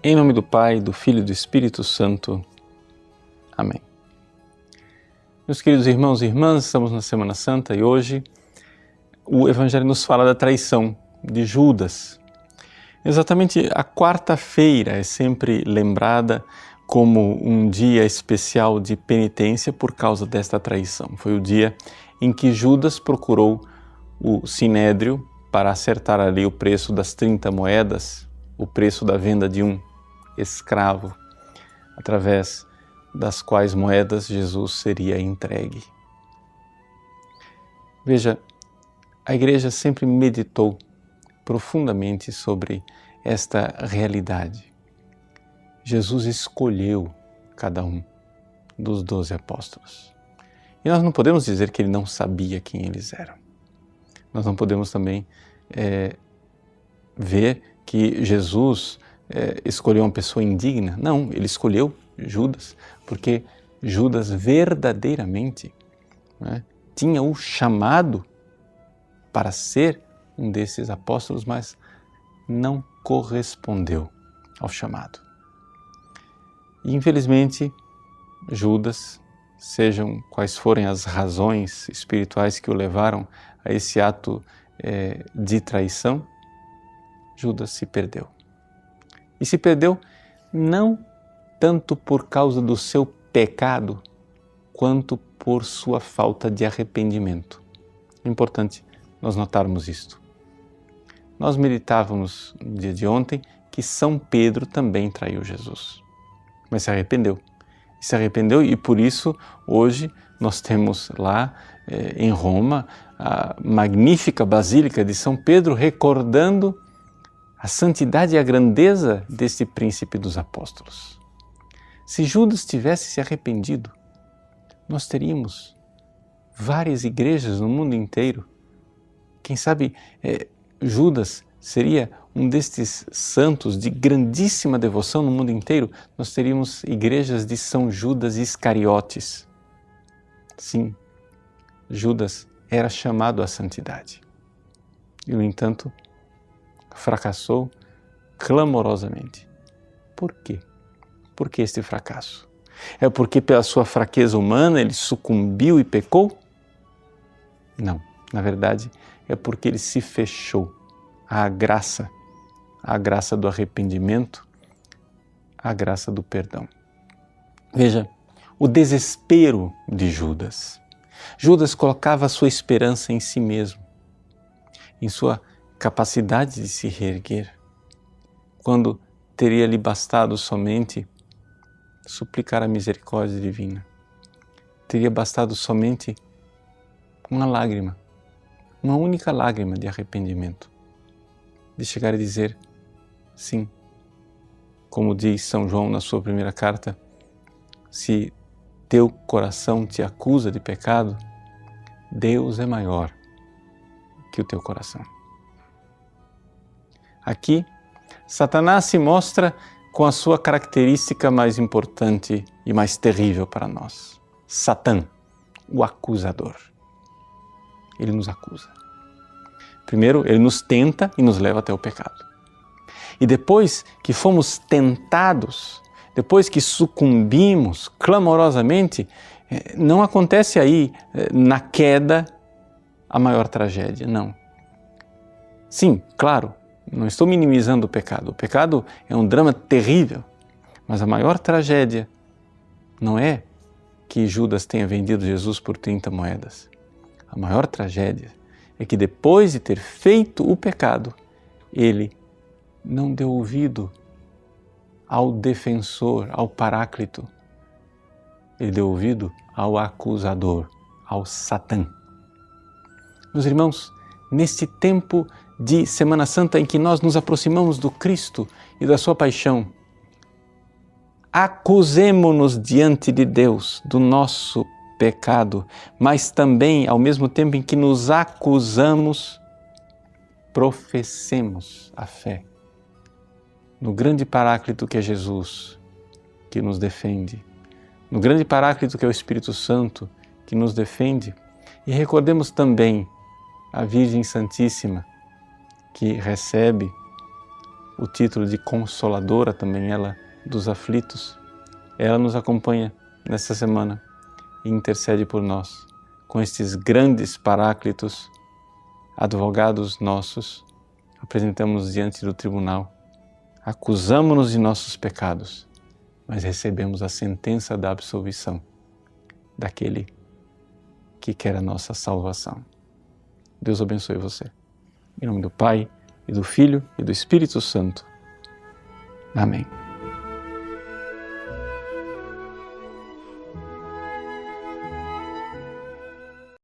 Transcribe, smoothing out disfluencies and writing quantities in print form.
Em nome do Pai, do Filho e do Espírito Santo. Amém. Meus queridos irmãos e irmãs, estamos na Semana Santa e hoje o Evangelho nos fala da traição de Judas. Exatamente a quarta-feira é sempre lembrada como um dia especial de penitência por causa desta traição. Foi o dia em que Judas procurou o Sinédrio para acertar ali o preço das 30 moedas, o preço da venda de um escravo, através das quais moedas Jesus seria entregue. Veja, a Igreja sempre meditou profundamente sobre esta realidade. Jesus escolheu cada um dos 12 apóstolos. E nós não podemos dizer que ele não sabia quem eles eram. Nós não podemos também ver que Jesus escolheu uma pessoa indigna. Não, ele escolheu Judas, porque Judas verdadeiramente tinha o chamado para ser um desses apóstolos, mas não correspondeu ao chamado. E infelizmente, Judas, sejam quais forem as razões espirituais que o levaram a esse ato de traição, Judas se perdeu. E se perdeu não tanto por causa do seu pecado, quanto por sua falta de arrependimento. É importante nós notarmos isto. Nós meditávamos no dia de ontem que São Pedro também traiu Jesus, mas se arrependeu. Se arrependeu e por isso hoje nós temos lá em Roma a magnífica Basílica de São Pedro recordando a santidade e a grandeza deste príncipe dos apóstolos. Se Judas tivesse se arrependido, nós teríamos várias igrejas no mundo inteiro. Quem sabe Judas seria um destes santos de grandíssima devoção no mundo inteiro. Nós teríamos igrejas de São Judas Iscariotes. Sim, Judas era chamado à santidade. E, no entanto, fracassou clamorosamente. Por quê? Por que este fracasso? É porque pela sua fraqueza humana ele sucumbiu e pecou? Não, na verdade é porque ele se fechou à graça do arrependimento, à graça do perdão. Veja, o desespero de Judas. Judas colocava a sua esperança em si mesmo, em sua capacidade de se reerguer, quando teria lhe bastado somente suplicar a misericórdia divina. Teria bastado somente uma lágrima, uma única lágrima de arrependimento, de chegar a dizer, sim, como diz São João na sua primeira carta, se teu coração te acusa de pecado, Deus é maior que o teu coração. Aqui, Satanás se mostra com a sua característica mais importante e mais terrível para nós. Satã, o acusador. Ele nos acusa. Primeiro, ele nos tenta e nos leva até o pecado. E depois que fomos tentados, depois que sucumbimos clamorosamente, não acontece aí na queda a maior tragédia, não. Sim, claro, não estou minimizando o pecado. O pecado é um drama terrível, mas a maior tragédia não é que Judas tenha vendido Jesus por 30 moedas. A maior tragédia é que depois de ter feito o pecado, ele não deu ouvido ao defensor, ao Paráclito. Ele deu ouvido ao acusador, ao Satã. Meus irmãos, neste tempo de Semana Santa em que nós nos aproximamos do Cristo e da sua paixão, acusemo-nos diante de Deus do nosso pecado, mas também, ao mesmo tempo em que nos acusamos, professemos a fé no grande Paráclito que é Jesus, que nos defende, no grande Paráclito que é o Espírito Santo, que nos defende, e recordemos também a Virgem Santíssima, que recebe o título de Consoladora, também ela, dos aflitos. Ela nos acompanha nesta semana e intercede por nós. Com estes grandes paráclitos, advogados nossos, apresentamos diante do tribunal, acusamos-nos de nossos pecados, mas recebemos a sentença da absolvição daquele que quer a nossa salvação. Deus abençoe você. Em nome do Pai, e do Filho, e do Espírito Santo. Amém.